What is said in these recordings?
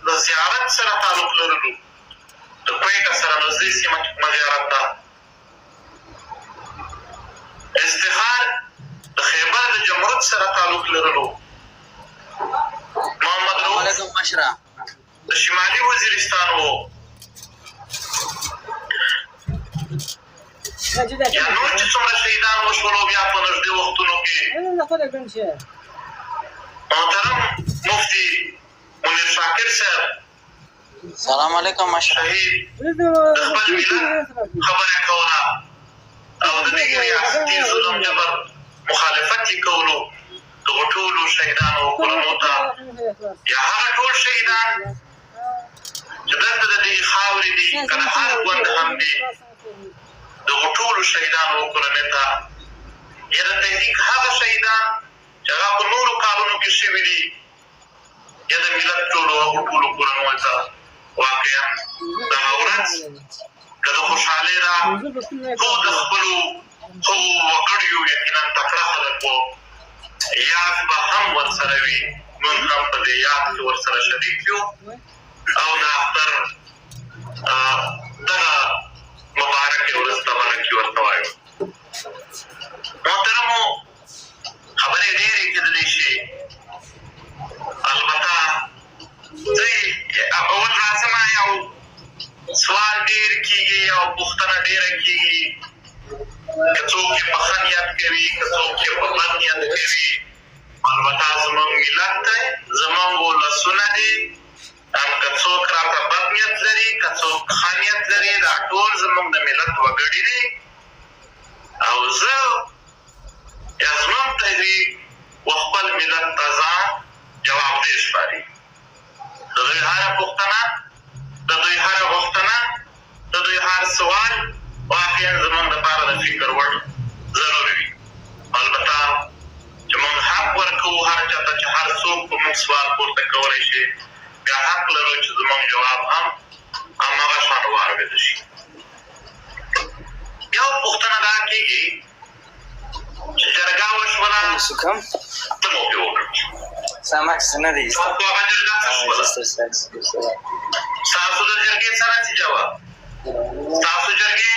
د زیارت سره تعلق لرلو، د کویټه سره نږدې سیمه کې کومه زیارت ده. افتخار د خیبر د جمرود سره تعلق لرلو. محمد رؤوف د شمالي وزیرستان و. یا نور چې څومره شهیدان وشولو بیا په نږدې وختونو کې محترم مفتي منیر شاکر صاحب سلام علیکم مشره شهید د خپل ملت خبره کوله او د دې ریاستي ظلم جبر مخالفت یې کولو دغو ټولو شهیدانو کورنو ته یا هغه ټول شهیدان چې دلته د دې خاورې دي که د هر ګوند هم دي دغو ټولو شهیدانو کورنۍ ته یا د تحریک هغه شهیدان چې هغه په نورو کارونو کې شوي دي یا د ملت ټولو هغو ټولو کورنیو ته واقعا دغه ورځ که د خوشحالۍ را ټول د خپلو هغو وګړیو یقینا تکړه خلک وو یاد به هم ورسره وي موږ هم په دې یاد کې ورسره شریک یو او د اختر دغه مبارکې ورځ تبارکي ورته وایو. محترمو خبرې ډېرې کېدلی شي البته زه اول راځم یو سوال ډېر کېږي او پوښتنه ډېره کېږي که څوک یې په ښه نیت کوي که څوک یې په بد نیت کوي البته زموږ ملت دی زموږ ولسونه دي که څوک راته بد نیت لري که څوک ښه نیت لري دا ټول زموږ د ملت وګړي دي او زه یا زموږ تحریک و خپل ملت ته ځان جوابدeh ښکاري. د دوی هره پوښتنه د دوی هره غوښتنه د دوی هر سوال واقعا زموږ دپاره د فکر وړ ضرور وي. البته چې موږ حق ورکوو هر چا ته چې هر څوک په موږ سوال پورته کولی شي بیا حق لرو چې زموږ جواب هم هماغه شان واورېدل شي. یو پوښتنه دا کېږي چې جرګه وشوله څه مو پرې وکړل ستاسو هغه جرګه څه شوله ستاسو د جرګې څه نتیجه وه ستاسو جرګې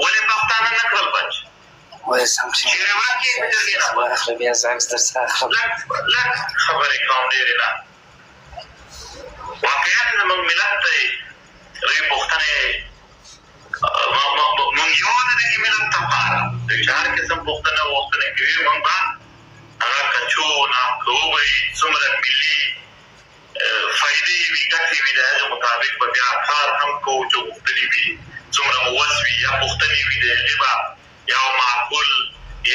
ولې پښتانه نه کړل بچ چېرې ورک یې په جرګې نه لږ خبرې کوم ډېرې نه واقعا زموږ ملت ته یې دوی پوښتنې مونږ یو د دغې ملت دپاره دوی چې هر قسم پوښتنه وغوښتنې کوي مونږ به هغه کچو که وبهیي څومره ملي فایدې وي ګټې وي د هغې مطابق به بیا کار هم کوو چې غوښتنې وي څومره مو وس وي یا پوښتنې وي د هغې به یو معقول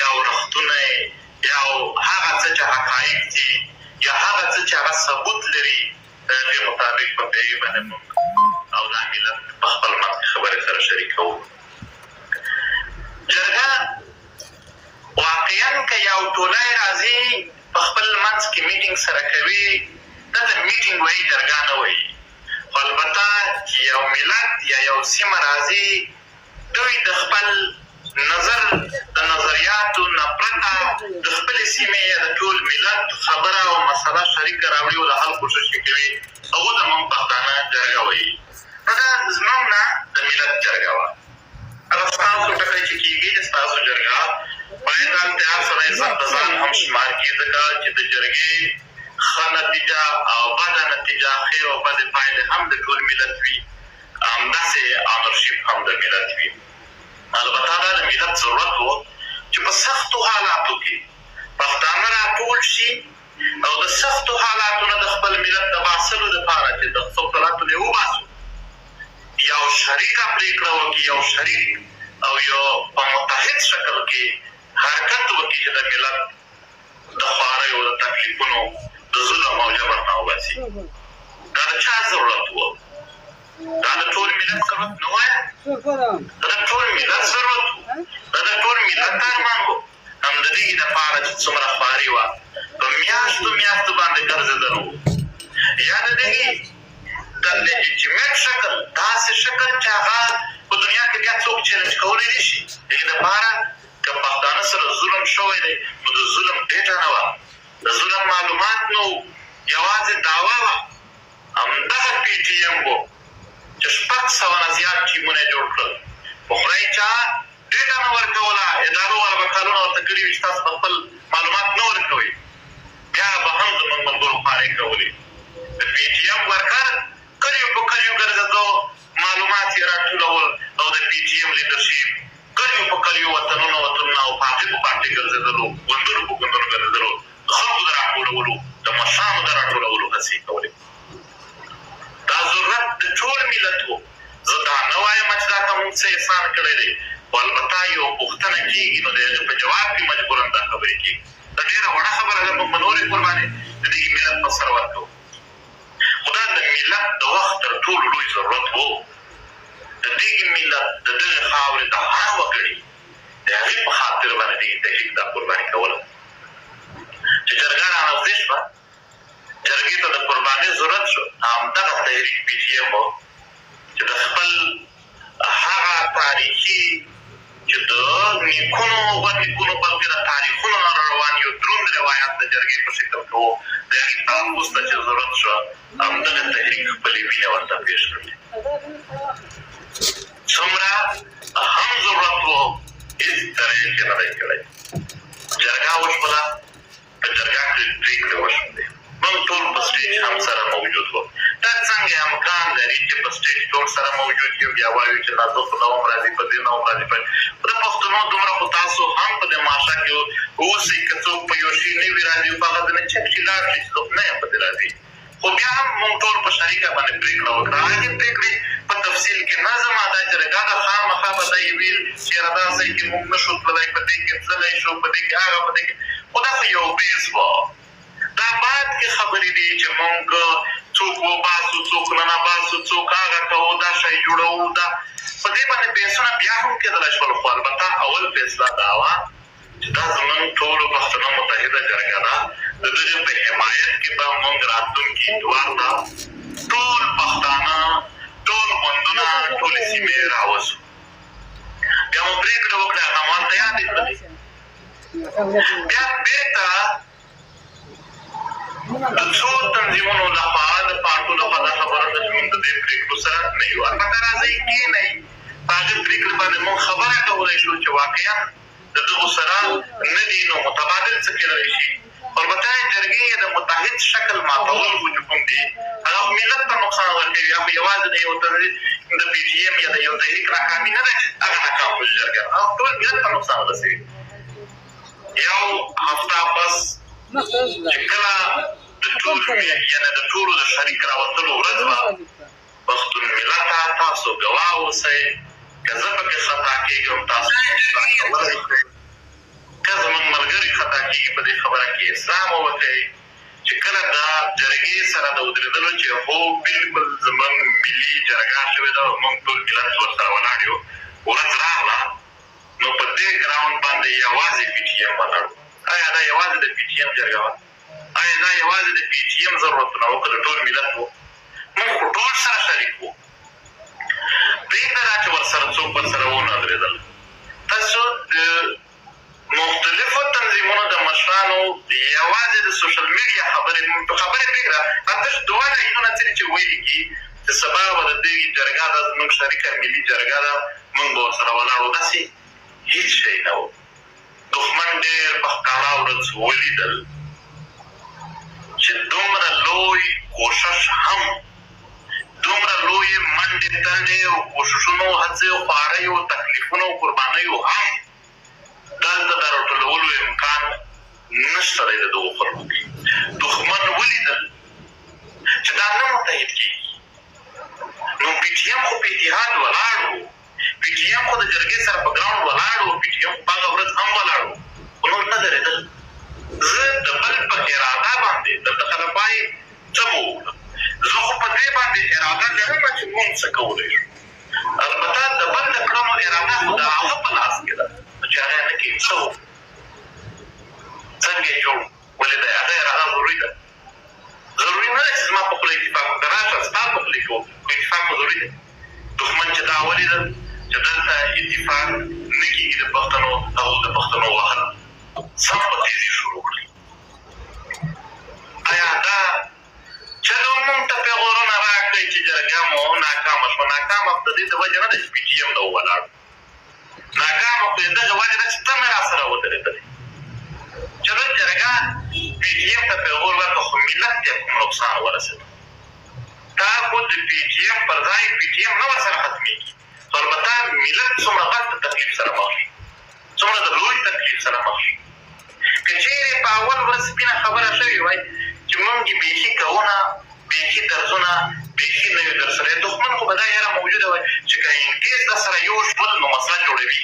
یو رښتونی یو هغه څه چې حقایق دي یا هغه څه چې هغه ثبوت لري د هغې مطابق به په هغې باندې مونږ او دا ملت په خپل منځ کې خبرې سره شریکوو. جرګه واقعا که یو ټولی راځي په خپل منځ کې میټینګ سره کوي دا د میټینګ وایي جرګه نه وایي خو البته چې یو ملت یا یو سیمه راځي دوی د خپل نظر د نظریاتو نه پرته د خپلې سیمې یا د ټول ملت خبره او مسله شریکه راوړي او د حل کوشش یې کوي هغو ته موږ پښتانه جرګه وایي. نو دا زموږ نه د ملت جرګه وه هغه ستاسو ټکی چې کېږي چې ستاسو جرګه باید هلته هر سړی ځان د ځان هم شمار کړي ځکه چې د جرګې ښه نتیجه او بده نتیجه خیر او بدې پایلې هم د ټول ملت وي همداسې آنرشیپ هم د ملت وي. البته دا د ملت ضرورت و چې په سختو حالاتو کې پښتانه راټول شي او د سختو حالاتو نه د خپل ملت د باسلو دپاره چې د سختو حالاتو نه یې وباسو یو شریکه پرېکړه وکړي یو شریک او یو په متحد شکل کې حرکت وکړي چې د ملت د خواریو د تکلیفونو د ظلم او جبر نه وباسي. دا د چا ضرورت و دا د ټول ملت ضرورت نه وایه دا د ټول ملت ضرورت و دا د ټول ملت ارمان و هم د دې دپاره چې څومره خواري وه په میاشتو میاشتو باندې ګرځېدل و یا د دغې د لیجیټیمیټ شکل داسې شکل چې هغه په دنیا کې بیا څوک چیلنج کولی نه شي دغې دپاره که پښتانه سره ظلم شوی دی نو د ظلم ډېټه نه وه د ظلم معلومات نه و یوازې دعوه وه همدغه پی ټي ایم و چې 600 نه زیات ټیمونه یې جوړ کړل په خدای چا ډېټا نه ورکوله ادارو والا به کارونه ورته کړي وي چې تاسو به خپل معلومات نه ورکوئ بیا به هم زموږ ملګرو خوارۍ کولې د پی ټي ایم ورکر کلیو په کلیو ګرځېدو معلومات یې راټولول او د پی ټي ایم لیډرشپ کلیو په کلیو وطنونه او پارټۍ په پارټۍ ګرځېدلو ګوندونو په ګوندونو ګرځېدلو د خلکو د راټولولو د مشرانو د راټولولو هڅې کولې دا ضرورت د ټول ملت و زه دا نه وایم چې دا ته موږ څه احسان کړی دی خو البته یو پوښتنه کېږي نو د هغې په جواب کې مجبوراً دا خبرې کېږي دا ډېره وړه خبره ده موږ به نورې قربانې د دې ملت په سر ورکوو خو دا د ملت د وخت تر ټولو لوی ضرورت و د دې ملت د دغې خاورې د هر وګړي د هغې په خاطر باندې دې تحریک دا قرباني کوله چې جرګه رانږدې شوه جرګې ته د قربانۍ ضرورت شو همدغه تحریک پی ټي ایم و چې د خپل هغه تاریخي چې د نیکونو ورنیکونو بلکې د تاریخونو نه روان یو دروند روایات د جرګې په شکل کې و د هغې تحفظ ته چې ضرورت شوه همدغه تحریک خپلې وینې ورته پېښ کړلې څومره هم ضرورت و هېڅ درجې کې نه دی کړی جرګه وشوله په جرګه کې پرېکړې وشولې موږ ټول په سټیج هم سره موجود وو دا څنګه امکان لري چې په سټیج ټول سره موجود یو بیا وایو چې دا زه خو نه وم راځي په دې نه وم راځي په د پښتنو دومره خو تاسو هم په دې ماشه کې اوسئ که څوک په یو شي نه وي راځي په هغه نه چک چې لاړ شي چې څوک نه یم په دې راځي خو بیا هم موږ ټول په شریکه باندې پرېکړه وکړه هغې پرېکړې په تفصیل کې نه ځما دا جرګه ده خامخا به دا یې ویل چې یاره دا ځای کې موږ نه شو تللی په دې کې تللی شو په دې کې هغه په دې کې خو دا خو یو بیس وه دا بعد کې خبرې دي چې موږ څوک وباسو څوک نه نباسو څوک هغه کوو دا شی جوړوو دا په دې باندې بحثونه بیا هم کېدلی شول خو البته اول فیصله دا وه چې دا زموږ ټولو پښتنو متحده جرګه ده د دغې په حمایت کې به موږ راتلونکي اتوار ته ټول پښتانه ټول ګوندونه ټولې سیمې راوځو بیا مو پرېکړه وکړه هغه ما ورته یادې کړلې بیا بېرته د څو تنظیمونو لخوا د پارټو لخوا دا خبره ده چې موږ د دې پرېکړو سره نه یو البته راځئ کښېنئ په هغې پرېکړې باندې موږ خبره کولی شو چې واقعا د دغو سره نه دي نو متبادل څه کېدلی شي البته جرګې د متحد شکل ماتول خو چې کوم دي هغه ملت ته نقصان ورکوي هغه یوازې د یو تنظیم د پي ټي ایم یا د یو تحریک ناکامي نه ده چې هغه ناکام شو جرګه هغه ټول ملت ته نقصان رسوي یو هفته پس چې کله د ټولو یعنې د ټولو د شریک راوتلو ورځ وه پښتون ملته تاسو ګواه اوسئ که زه پکې خطا کېږم تاسو اصلاح کولی شئ که زموږ ملګري خطا کېږي په دې خبره کې اصلاح مو وکړئ چې کله دا جرګې سره د ودرېدلو چې هو بلکل زموږ ملي جرګه شوې ده موږ ټول ملت ورسره ولاړ یو ورځ راغله نو په دې ګراونډ باندې یوازې پي ټي ایم ولاړ آیا دا یوازې د پي ټي ایم جرګه وه آیا دا یوازې د پي ټي ایم ضرورتونه وو که د ټول ملت وو موږ خو ټول سره شریک وو پرېږده دا چې ورسره څوک ورسره ونه درېدل تاسو د مختلفو تنظیمونو د مشرانو یوازې د سوشل میډیا خبرې پرېږده اتش دوه لاینونه څه دي چې ویلي کي چې سبا به د دې جرګه ده زموږ شریکه ملي جرګه ده موږ به ورسره ولاړو داسې هېڅ شی نه و دښمن ډېر په ښکاره ورځ ولیدل چې دومره لوی کوشش هم دومره لویې منډې تنډې او کوششونو هڅې او خواریو تکلیفونو او قربانیو هم دلته د راټولولو امکان نشته دی د دغو خلکو کې دښمن ولیدل چې دا نه متحد کېږي نو پي ټي ایم خو په اتحاد ولاړ و پي ټي ایم خو د جرګې سره په ګراونډ ولاړ و پي ټي ایم خو په هغه ورځ هم ولاړ و خو نور نه درېدل زه د بل په اراده باندې دلته خلک وایي څه مو وکړه زه خو په دې باندې اراده لرم چې مونږ څه کولی شو البته د بل د کړنو اراده خو د هغه په لاس کې ده چې هغه نه کوي څه وکړو څنګه یې جوړ ولې د هغه اراده ضروري ده ضروري نه ده چې زما په خوله اتفاق وکړه راشه ستا په خوله کې وکړو اتفاق خو ضروري دی دښمن چې دا ولیدل چې دلته اتفاق نه کېږي د پښتنو هغوی د پښتنو وهل سم په تیزي شروع کړي آیا دا چلو مونږ ته پیغورونه ناکامه شوه. ناکامه د دې د وجې نه ده چې پي ټي ایم نه ولاړ، ناکامه خو د دغه وجې ده چې ته نه راسره ودرېدلې. چلو جرګه پي ټي ایم ته پیغور ورکړه، خو ملت ته کوم نقصان ورسېده؟ تا خو د پي ټي ایم پر ځای پي ټي ایم نه ورسره ختمېږي، خو البته ملت څومره غټ تکلیف سره مخ شي، څومره د لوی تکلیف سره مخ شي. که چېرې په اول ورځ سپینه خبره شوې وای چې موږ یې بیخي کوونه، بیخي درسونه، بیخي نه وي در سره، دښمن خو به دا یاره موجوده وای چې که انکیس در سره یو شول نو مسله جوړوي.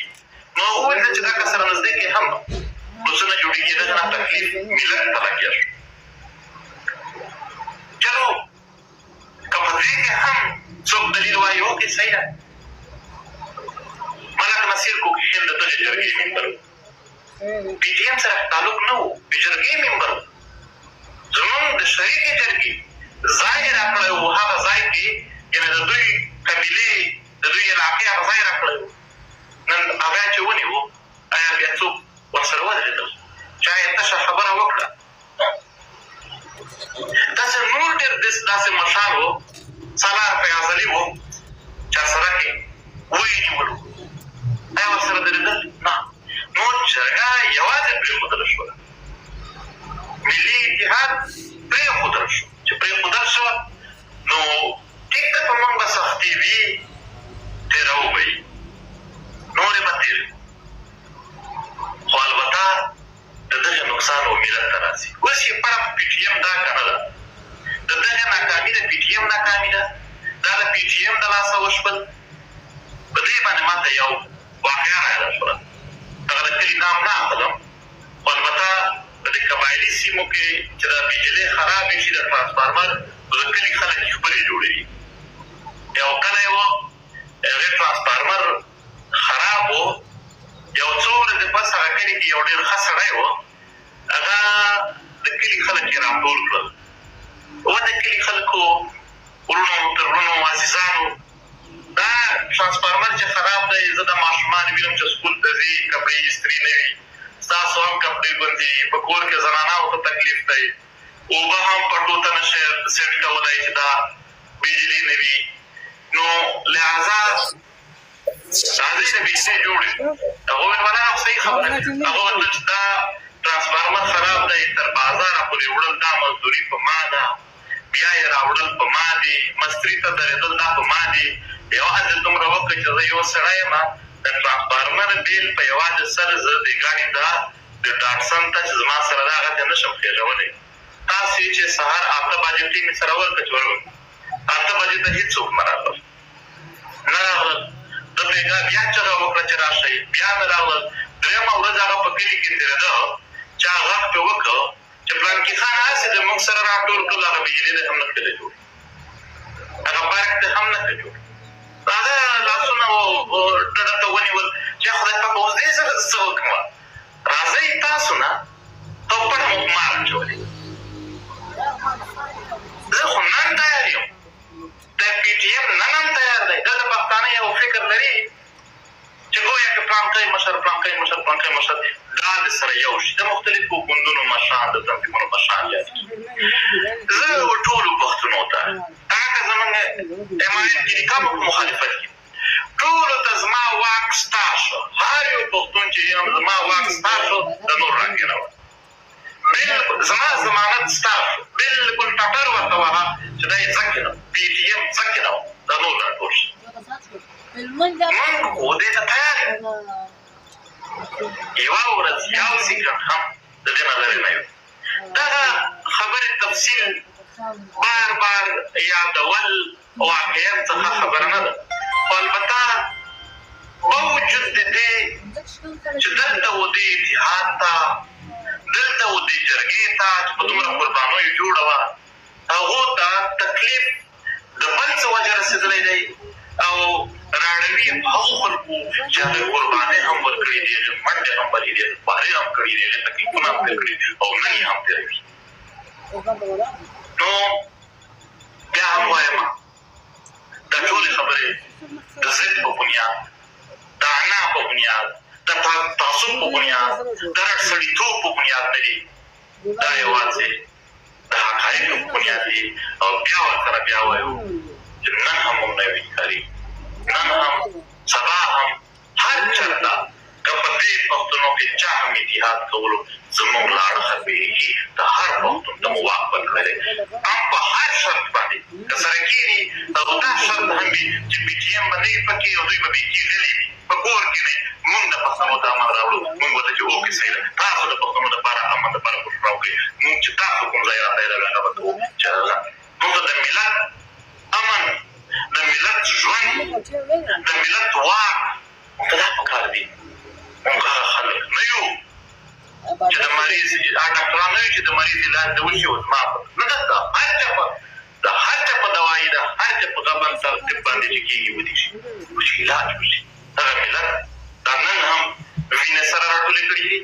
نو هغه وویل چې دا که سره نږدې کې هم نو څه نه جوړېږي، دغه نه تکلیف ملت ته لګیا شو. چلو که په دې کې هم څوک دلیل وایي اوکې صحیح ده. ملک نصیر کوکیخیل د دغې جرګې ممبر و، پي ټي ایم سره تعلق نه و، د جرګې ممبر و. زمونږ د شریکې جرګې ځای یې راکړی و، هغه ځای کې یعنې د دوی قبیلې د دوی علاقې هغه ځای راکړی و. نن هغه چې ونیو ایا بیا څوک ورسره ودرېدل؟ چا یې تشه خبره وکړه؟ داسې نور ډېر داسې مشان و، سالار فیاض علي و، چارسره کې ویې نیولو، ایا ورسره درېدل؟ نه. نو جرګه یوازې پرېښودله شوه، ملي اتحاد پرېښودل شو. چې پرېښودل شوه نو ټیک ده، په موږ به سختي وي، تېروو به یي، نورې به تېر وي، خو البته د دغې نقصان و ملت ته راځي. اوس یې فرق پي ټي ایم دا که نه ده، د دغې ناکامي د پي ټي ایم ناکامي ده، دا د پي ټي ایم د لاسه وشول. په دې باندې ما ته یو واقعه رایاده شوله، هغه د کلي نام نه اخلم، خو البته په دې قبایلي سیمو کې چې د بجلۍ خرابې شي، د ټرانسفارمر د کلي خلک یې خپلې جوړوي. یو کلی و، هغې ټرانسفارمر خراب و، یو څو ورځې پس هغه کلي کې یو ډېر ښه سړی و، هغه د کلي خلک یې راټول کړل. و د کلي خلکو ورونو ترونو عزیزانو، دا ټرانسفارمر چې خراب دی، زه د ماشومان وینم چې سکول ته ځي، کپړې یې استري نه وي، ستاسو هم کپړې ګوندي، په کور کې زنانهو ته تکلیف دی، اوبه هم پټو ته نه شئ سیټ کولی چې دا بجلي نه وي. نو لهذا راځئ چې بجلۍ جوړې شو. هغه وویل ولا صحیح خبره، هغه ویل چې دا ټرانسفارمر خراب دی، تر بازاره پورې وړل دا مزدوري په ما ده، بیا یې راوړل په ما دي، مستري ته درېدل دا په ما دي. یوازې دومره وکړه چې زه یو سړی یم، د ټرانسفارمر بیل په یوازې سر زه د ګاډي ته د ډاټسن ته چې زما سره ده هغه ته نه شم خېژولی. تاسې چې سهار 8 بجې ټیم یې سره ورکړه چې ورغلل، 8 بجې ته هېڅوک نه راغلل، نه راغلل. دلته بیا چغه وکړه چې راشئ، بیا نه راغلل. درېیمه ورځ هغه په کلي کې تېرېده، چا غږ پرې وکړه چې پلانکي خان هسې د موږ سره راټول کړل، هغه بجلۍ دی هم نه کړلی جوړ، هغه پارک دی هم نه کړی جوړ. هغه لاسونه ډډه ته ونیول چې خدای پاک اوس دې زه څه وکړمه، راځئ تاسو نه او پټ مو په مار اچولې. زه خو نن تیار یم، د پي ټي ایم نن هم تیار دی. دا د پښتانه یو فکر لري چې ګویا کې پلانکی مشر پلانکی مشر پلانکی مشر دا د سره یو شي، د مختلفو ګوندونو مشران، د تنظیمونو مشران یاد کړي. زه ټولو پښتنو ته هغه که زمونږ حمایت کړي که په مخالفت کړي، ټولو ته زما واک ستا شو، هر یو پښتون چې یم زما واک ستا شو، د نور راکېنوه، بالکل زما ضمانت ستا شو، بالکل ټټر ورته وهه چې دا یې ځه کېنوه، پي ټي ایم ځه کېنوه، دا نور راټول شي. موږ خو دې ته تیار یو، یوه ورځ یو سیکنډ هم د دې نه لرې نه یو. دغه خبرې تفصیل بار بار یادول واقعیت څخه خبره نه ده، خو البته باوجود د دې چې دلته و دې اتحاد ته، دلته و دې جرګې ته چې په دومره قربانیو جوړه وه، هغو ته تکلیف د بل څه وجه رسېدلی دی، او راړوي هغو خلکو چې هغې قربانۍ هم ورکړي دي، هغې منډې هم وهلي دي، هغې خوارۍ هم کړي دي، هغې تکلیفونه هم تېر کړي او نن یې هم تېروي. نو بیا هم وایم دا ټولې خبرې د ضد په بنیاد، د انا په بنیاد، د تعصب په بنیاد، د رټ سړیتوب په بنیاد نه دي، دا یوازې د حقایقو په بنیاد دي. او بیا ورسره بیا وایو چې نن هم موږ نه وي ښکاري، نن هم سبا هم هر چېرته که په دې پښتنو کې چا هم اتحاد کولو زموږ له اړخه بېخي د هر پښتون ته مو واک ورکړی دی. هم په هر شرط باندې که سره کېني او دا شرط هم وي چې پي ټي ایم به نه وي پکې او دوی به بېخي غلي وي په کور کې نه موږ د پښتنو ته امن راوړو، موږ ورته چې اوکې صحیح ده، تاسو د پښتنو دپاره امن دپاره کوښښ راوکړئ، موږ چې تاسو کوم ځای راته هغه به کوو چې هغه موږ ته د ملت امن، د ملت ژوند، د ملت واک موږ ته دا پکار دي. موږ هغه خلک نه یو چې د مریض ډاکټران نه یو چې د مریض علاج د وشي اوس ما نه ده، د هر چا په دوایي ده، هر چا په غبن ترتیب باندې چې کېږي ودې شي چې علاج وشي. دغه ملت دا نن هم وینې سره راټولې کړي دي،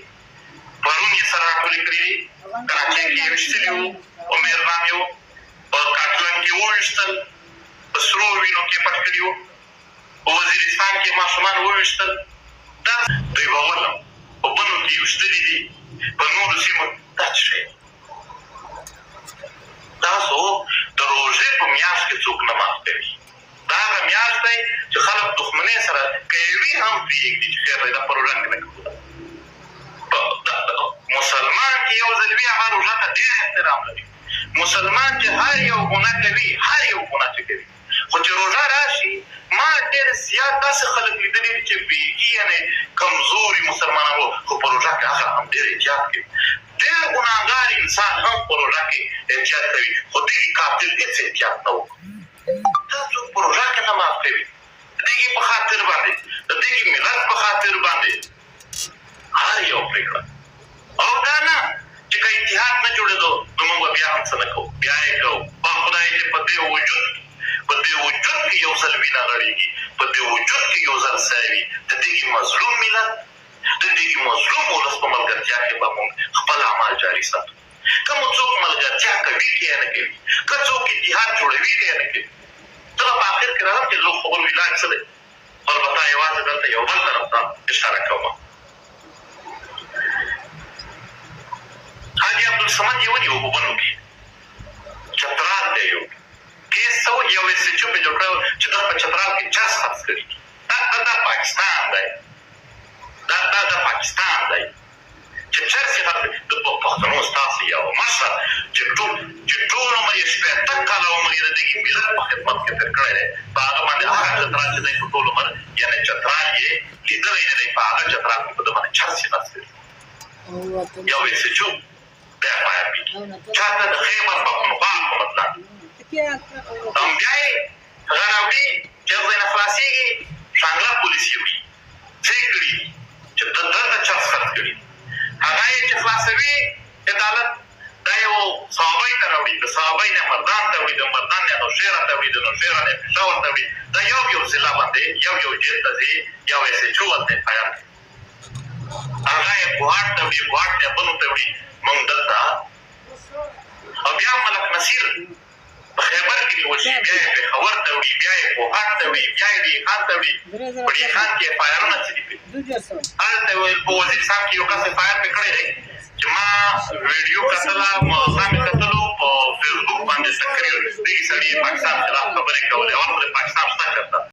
پرون یې سره راټولې کړي دي، کراچۍ کې یې ویشتلي وو، په مهربان یې وو، په کاټلن کې وویشتل، په سرو وینو کې پټ کړي وو، په وزیرستان کې ماشومان وویشتل. دا دوی به ولم په بنو کې ویشتلي دي، په نورو سیمو. دا څه شی تاسو د روژې په میاشت کې څوک نه مات کوي. دا هغه میاشت دی چې خلک دښمنۍ سره که یې وي هم پرېږدي چې خیر دی دا پروژه کې نه کوو. مسلمان چې یو ځل وي هغه روژه ته ډېر احترام لري. مسلمان چې هر یو ګناه کوي، هر یو ګناه چې کوي، خو چې روژه راشي ما ډېر زیات داسې خلک لیدلي دي چې بېخي یعنې کمزوري مسلمانان وو خو په روژه کې هغه هم ډېر احتیاط کوي. ډېر ګناهګار انسان هم په روژه کې احتیاط کوي خو دغې قاتل هېڅ احتیاط نه وکړو. دا څوک په روژه کې نه معاف کوي. د دغې په خاطر باندې، د دغې ملت په خاطر باندې هر یو پرېکړه. او دا نه چې که اتحاد نه جوړېدو نو موږ به بیا هم څه نه کوو، بیا یې کوو. په خدای چې په دې وجود کې یو ځل وینه غړېږي، په دې وجود کې یو ځل ځای وي د دغې مظلوم ملت، د دغې مظلوم ولس په ملګرتیا کې به موږ خپل اعمال جاري ساتو. که مو څوک ملګرتیا کوي که یې نه کوي، که څوک اتحاد جوړوي که یې نه کوي، زه به په آخر کې راځم چې لږ خبرو علاج څه دی. البته یوازې دلته یو بل طرف ته اشاره کوم. حاجي عبدالصمد یې ونیو په بنو کې، چترال ته یې کیس څه یو ایس ایچ او پې جوړ کړی چې دا په چترال کې چرس خرڅ کړي. دا پاکستان دی، دا پاکستان دی چې چرس یې خرڅ د پښتنو ستاسو یو مشر چې ټول عمر یې 80 کاله عمر یې د دغې ملت په خدمت کې تېر کړی دی. په هغه باندې هغه چترال چې دی په ټول عمر یعنې چترال یې لیدلی نه دی، په هغه چترال کې په ده باندې چرس یې خرڅ کړي. یو ایس ایچ او بیا باید وي چاته د خیبر پښتونخوا په مطلب هم بیا یې هغه راوړي چې هغه ځای نه خلاصېږي، شانګله پولیس یې وړي څه یې کړي دي چې دلته چرس خرڅ کړي. هغه یې چې خلاصوي عدالت دا یو صحابۍ ته راوړي، د صحابۍ نه مردان ته وړي، د مردان نه نوشیره ته وړي، د نوشیره نه پېښور ته وړي. دا یو ضلع باندې یو جیل ته ځي، یو ایس ایچ او ورته فایل کوي. هغه یې ګوهاټ ته وړي، ګوهاټ نه بنو ته وړي. موږ دلته او بیا ملک نصیر په خیبر کې نیول شي، بیا یې پېښور ته وړي، بیا یې ګوهاټ ته وړي، بیا یې ډي خان ته وړي. په ډي خان کې یې فایرونه څه دي هلته په وزیرستان کې یو کس یې فایر پې کړی دی چې ما ویډیو کتله، هغه مې کتلو په فیسبوک باندې سکرین دغې سړي پاکستان خلاف خبرې کولې. اول خو د پاکستان شته چېرته